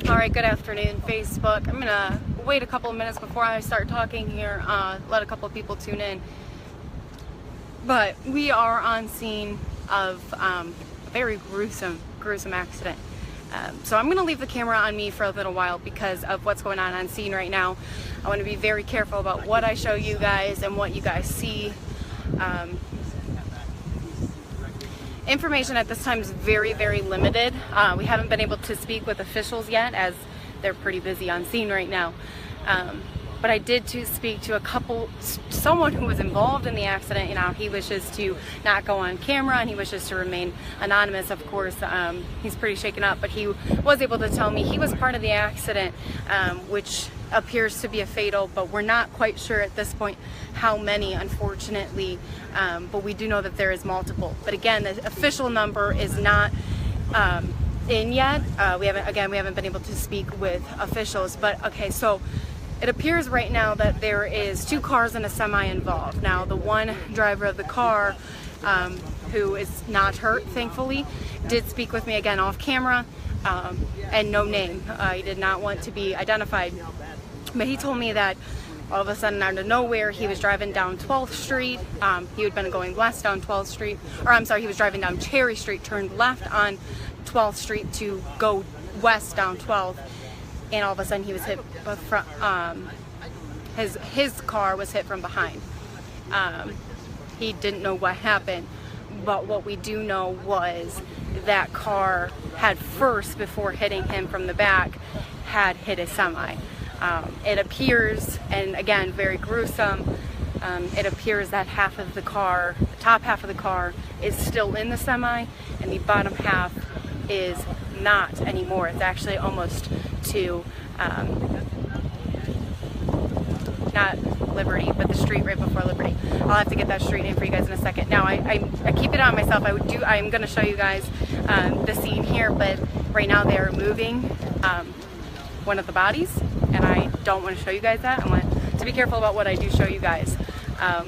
Alright, good afternoon, Facebook. I'm gonna wait a couple of minutes before I start talking here, let a couple of people tune in. But we are on scene of a very gruesome accident. So I'm gonna leave the camera on me for a little while because of what's going on scene right now. I want to be very careful about what I show you guys and what you guys see. Information at this time is very limited. We haven't been able to speak with officials yet as they're pretty busy on scene right now. But I did speak to someone who was involved in the accident. You know, he wishes to not go on camera and he wishes to remain anonymous, of course. He's pretty shaken up, but he was able to tell me he was part of the accident, which appears to be a fatal, but we're not quite sure at this point how many, unfortunately, but we do know that there is multiple. But again, the official number is not in yet. We haven't been able to speak with officials, but okay, so it appears right now that there is 2 cars and a semi involved. Now, the one driver of the car, who is not hurt, thankfully, did speak with me again off camera, and no name. He did not want to be identified. But he told me that all of a sudden, out of nowhere, he was driving down 12th Street. He had been going west down 12th Street, or I'm sorry, he was driving down Cherry Street, turned left on 12th Street to go west down 12th, and all of a sudden he was hit from, his car was hit from behind. He didn't know what happened, but what we do know was that car had first, before hitting him from the back, had hit a semi. It appears, and again, very gruesome, it appears that half of the car, the top half of the car, is still in the semi, and the bottom half is not anymore. It's actually almost to, not Liberty, but the street right before Liberty. I'll have to get that street name for you guys in a second. Now, I keep it on myself. I'm going to show you guys the scene here, but right now they are moving one of the bodies, and I don't want to show you guys that. I want to be careful about what I do show you guys. I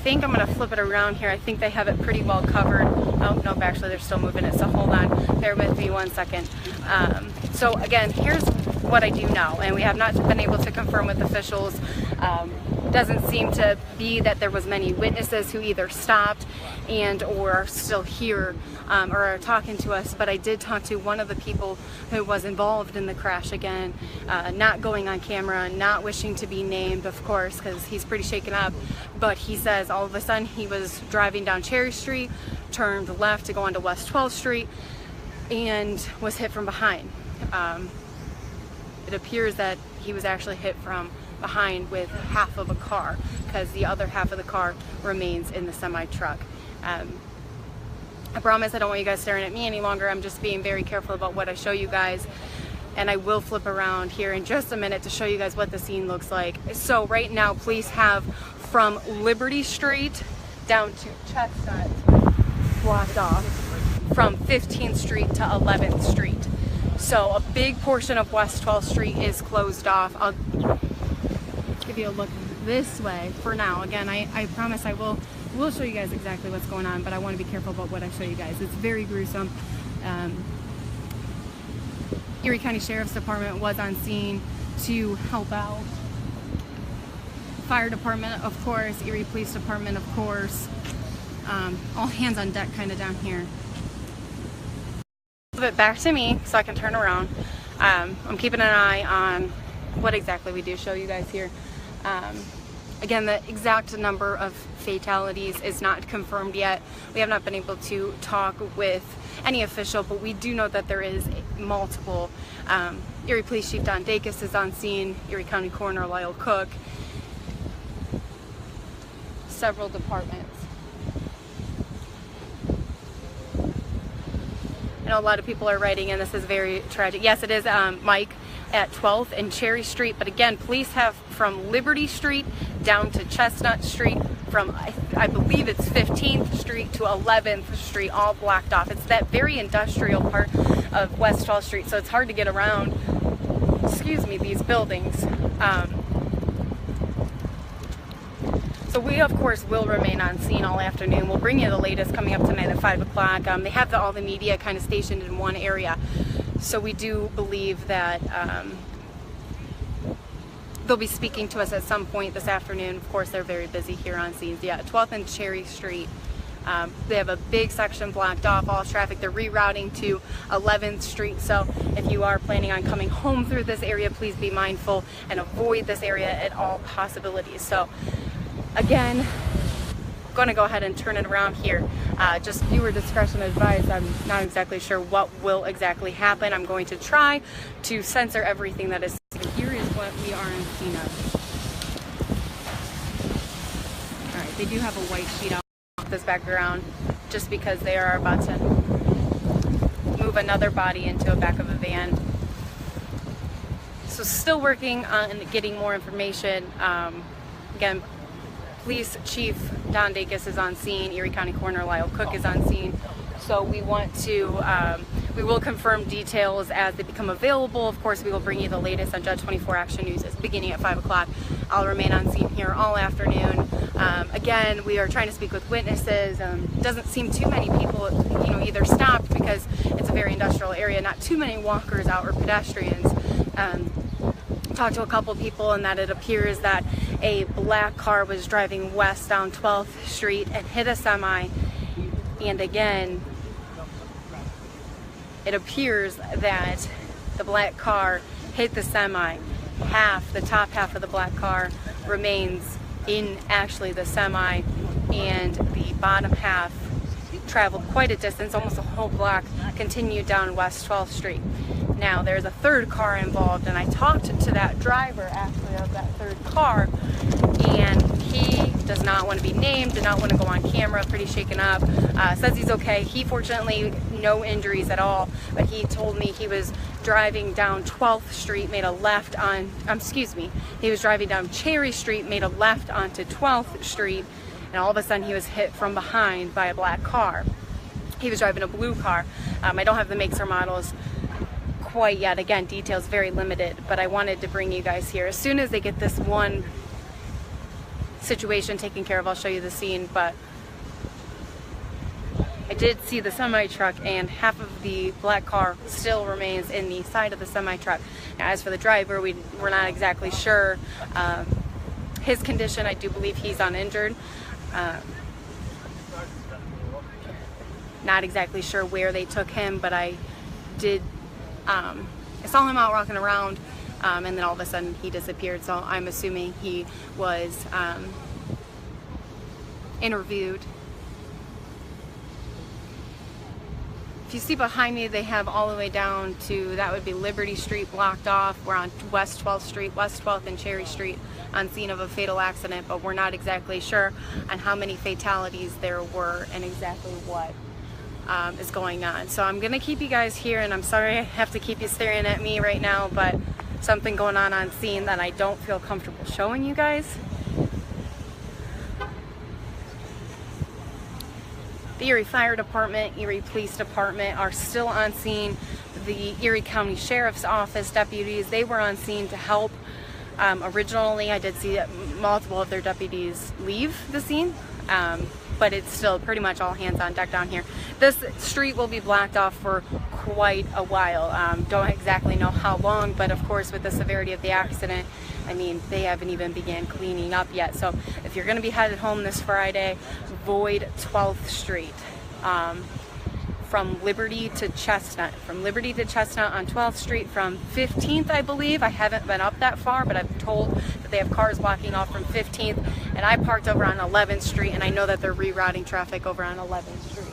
think I'm going to flip it around here. I think they have it pretty well covered. Oh, nope, actually they're still moving it, so hold on. Bear with me one second. So again, here's what I do know, and we have not been able to confirm with officials. Doesn't seem to be that there was many witnesses who either stopped and or are still here or are talking to us, but I did talk to one of the people who was involved in the crash again, not going on camera, not wishing to be named, of course, because he's pretty shaken up, but he says all of a sudden he was driving down Cherry Street, turned left to go onto West 12th Street, and was hit from behind. It appears that he was actually hit from behind with half of a car, because the other half of the car remains in the semi-truck. I promise I don't want you guys staring at me any longer. I'm just being very careful about what I show you guys, and I will flip around here in just a minute to show you guys what the scene looks like. So right now, police have from Liberty Street down to Chestnut blocked off, from 15th Street to 11th Street. So a big portion of West 12th Street is closed off. I'll give you a look this way for now. Again, I promise I will show you guys exactly what's going on, but I want to be careful about what I show you guys. It's very gruesome. Erie County Sheriff's Department was on scene to help out. Fire Department, of course, Erie Police Department, of course. All hands on deck kind of down here. But back to me so I can turn around. I'm keeping an eye on what exactly we do show you guys here. Again, the exact number of fatalities is not confirmed yet. We have not been able to talk with any official, but we do know that there is multiple. Erie Police Chief Don Dacus is on scene, Erie County Coroner Lyle Cook, several departments. I know a lot of people are writing, and this is very tragic. Yes, it is Mike at 12th and Cherry Street, but again, police have from Liberty Street down to Chestnut Street, from I believe it's 15th Street to 11th Street, all blocked off. It's that very industrial part of West 12th Street, so it's hard to get around, excuse me, these buildings. So we, of course, will remain on scene all afternoon. We'll bring you the latest coming up tonight at 5 o'clock. They have all the media kind of stationed in one area. So we do believe that they'll be speaking to us at some point this afternoon. Of course, they're very busy here on scene. Yeah, 12th and Cherry Street. They have a big section blocked off, all traffic. They're rerouting to 11th Street. So if you are planning on coming home through this area, please be mindful and avoid this area at all possibilities. So again, I'm going to go ahead and turn it around here. Just viewer discretion advised. I'm not exactly sure what will exactly happen. I'm going to try to censor everything that is. Here is what we are in scene of. All right, they do have a white sheet out this background just because they are about to move another body into the back of a van. So still working on getting more information. Again, Police Chief Don Dacus is on scene. Erie County Coroner Lyle Cook is on scene. So we want to, we will confirm details as they become available. Of course, we will bring you the latest on Judge 24 Action News. It's beginning at 5 o'clock. I'll remain on scene here all afternoon. Again, we are trying to speak with witnesses. Doesn't seem too many people, either stopped because it's a very industrial area. Not too many walkers out or pedestrians. Talked to a couple people, and that it appears that a black car was driving west down 12th Street and hit a semi. And again, it appears that the black car hit the semi. The top half of the black car remains in actually the semi, and the bottom half traveled quite a distance, almost a whole block, continued down West 12th Street. Now there's a third car involved, and I talked to that driver actually of that third car, and he does not want to be named, did not want to go on camera, pretty shaken up, says he's okay. He fortunately no injuries at all, but he told me he was driving down 12th Street, made a left on, he was driving down Cherry Street, made a left onto 12th Street, and all of a sudden he was hit from behind by a black car. He was driving a blue car. I don't have the makes or models quite yet. Again, details very limited, but I wanted to bring you guys here. As soon as they get this one situation taken care of, I'll show you the scene, but I did see the semi-truck, and half of the black car still remains in the side of the semi-truck. Now, as for the driver, we're not exactly sure his condition. I do believe he's uninjured. Not exactly sure where they took him, but I saw him out walking around, and then all of a sudden he disappeared. So I'm assuming he was interviewed. If you see behind me, they have all the way down to, that would be Liberty Street blocked off. We're on West 12th Street, West 12th and Cherry Street, on scene of a fatal accident, but we're not exactly sure on how many fatalities there were and exactly what is going on. So I'm gonna keep you guys here, and I'm sorry I have to keep you staring at me right now, but something going on scene that I don't feel comfortable showing you guys. The Erie Fire Department, Erie Police Department are still on scene. The Erie County Sheriff's Office deputies, they were on scene to help. Originally, I did see multiple of their deputies leave the scene, but it's still pretty much all hands on deck down here. This street will be blocked off for quite a while. Don't exactly know how long, but of course with the severity of the accident, I mean, they haven't even began cleaning up yet. So if you're going to be headed home this Friday, avoid 12th Street. From Liberty to Chestnut. From Liberty to Chestnut on 12th Street, from 15th, I believe. I haven't been up that far, but I'm told that they have cars blocking off from 15th, and I parked over on 11th Street, and I know that they're rerouting traffic over on 11th Street.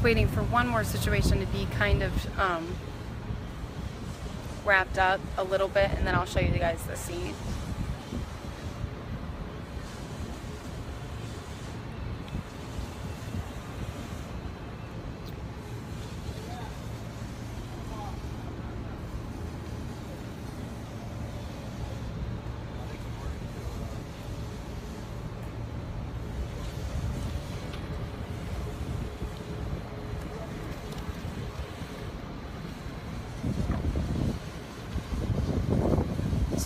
Waiting for one more situation to be kind of wrapped up a little bit, and then I'll show you guys the scene.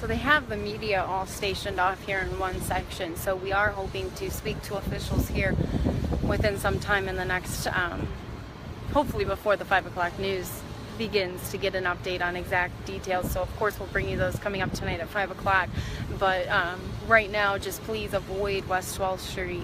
So they have the media all stationed off here in one section. So we are hoping to speak to officials here within some time in the next, hopefully before the 5 o'clock news begins, to get an update on exact details. So of course we'll bring you those coming up tonight at 5 o'clock. But right now, just please avoid West 12th Street.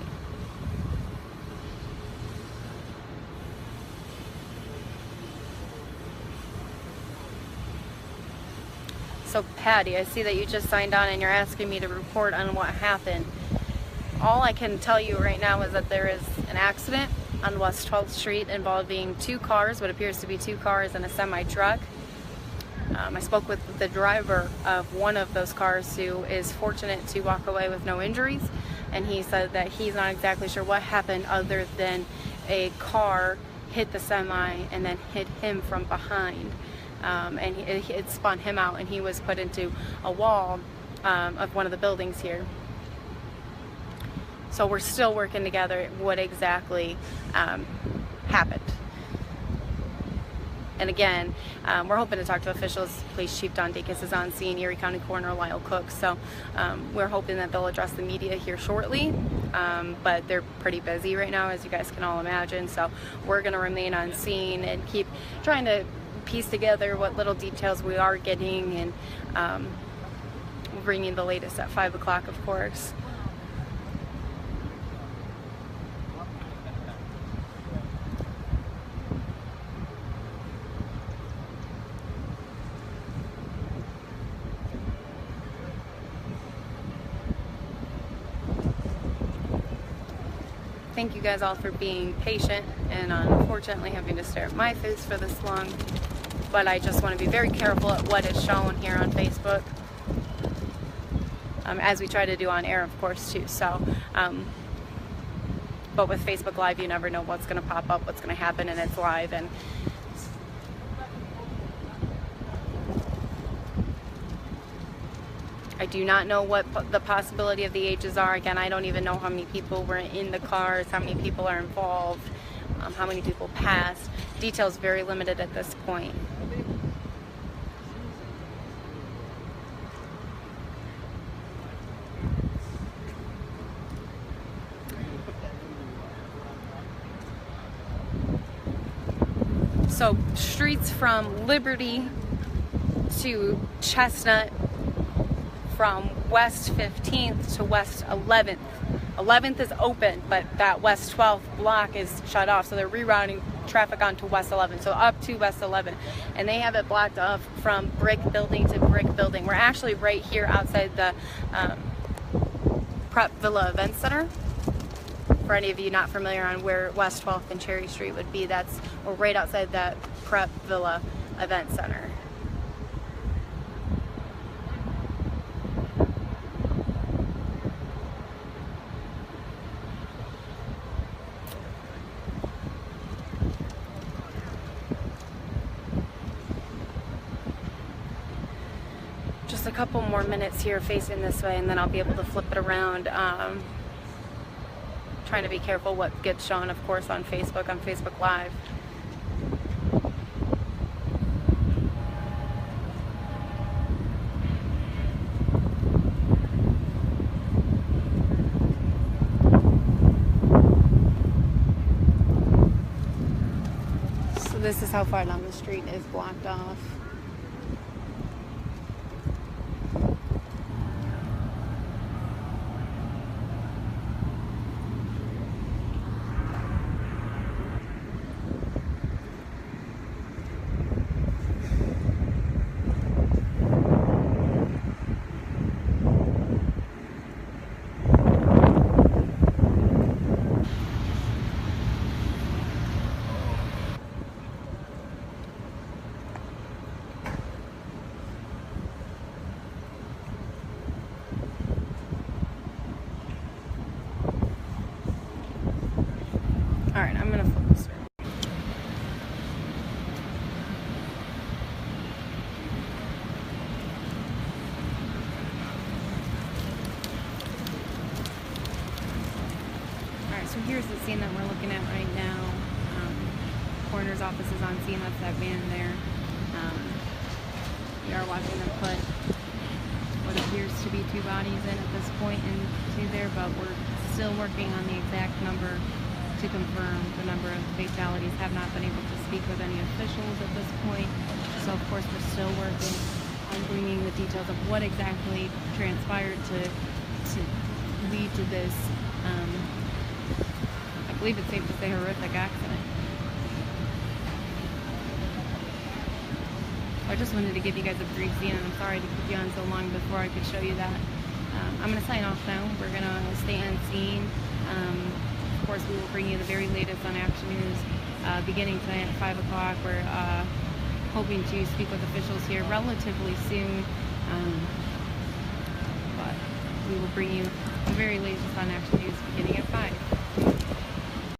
So Patty, I see that you just signed on and you're asking me to report on what happened. All I can tell you right now is that there is an accident on West 12th Street involving two cars, what appears to be two cars and a semi-truck. I spoke with the driver of one of those cars, who is fortunate to walk away with no injuries, and he said that he's not exactly sure what happened other than a car hit the semi and then hit him from behind. And it spun him out, and he was put into a wall of one of the buildings here. So we're still working together what exactly happened. And again, we're hoping to talk to officials. Police Chief Don Dacus is on scene, Erie County Coroner Lyle Cook. So we're hoping that they'll address the media here shortly. But they're pretty busy right now, as you guys can all imagine. So we're going to remain on scene and keep trying to piece together what little details we are getting, and we'll bring you the latest at 5 o'clock, of course. Thank you guys all for being patient and unfortunately having to stare at my face for this long. But I just want to be very careful at what is shown here on Facebook, as we try to do on air, of course, too. So, but with Facebook Live, you never know what's going to pop up, what's going to happen, and it's live. And I do not know what the possibility of the ages are. Again, I don't even know how many people were in the cars, how many people are involved, how many people passed. Details very limited at this point. So streets from Liberty to Chestnut, from West 15th to West 11th. 11th is open, but that West 12th block is shut off, so they're rerouting traffic onto West 11th, so up to West 11th, and they have it blocked off from brick building to brick building. We're actually right here outside the Prep Villa Event Center. For any of you not familiar on where West 12th and Cherry Street would be, we're right outside that Prep Villa Event Center. Just a couple more minutes here facing this way, and then I'll be able to flip it around. Trying to be careful what gets shown, of course, on Facebook Live. So this is how far down the street is blocked off. Alright, I'm going to flip this around. Alright, so here's the scene that we're looking at right now. Coroner's office is on scene. That's that van there. We are watching them put what appears to be 2 bodies in at this point into there, but we're still working on the exact number to confirm the number of fatalities. Have not been able to speak with any officials at this point, so of course we're still working on bringing the details of what exactly transpired to lead to this, I believe it's safe to say, horrific accident. I just wanted to give you guys a brief scene, and I'm sorry to keep you on so long before I could show you that. I'm going to sign off now. We're going to stay on scene. Of course, we will bring you the very latest on Action News beginning tonight at 5 o'clock. We're hoping to speak with officials here relatively soon, but we will bring you the very latest on Action News.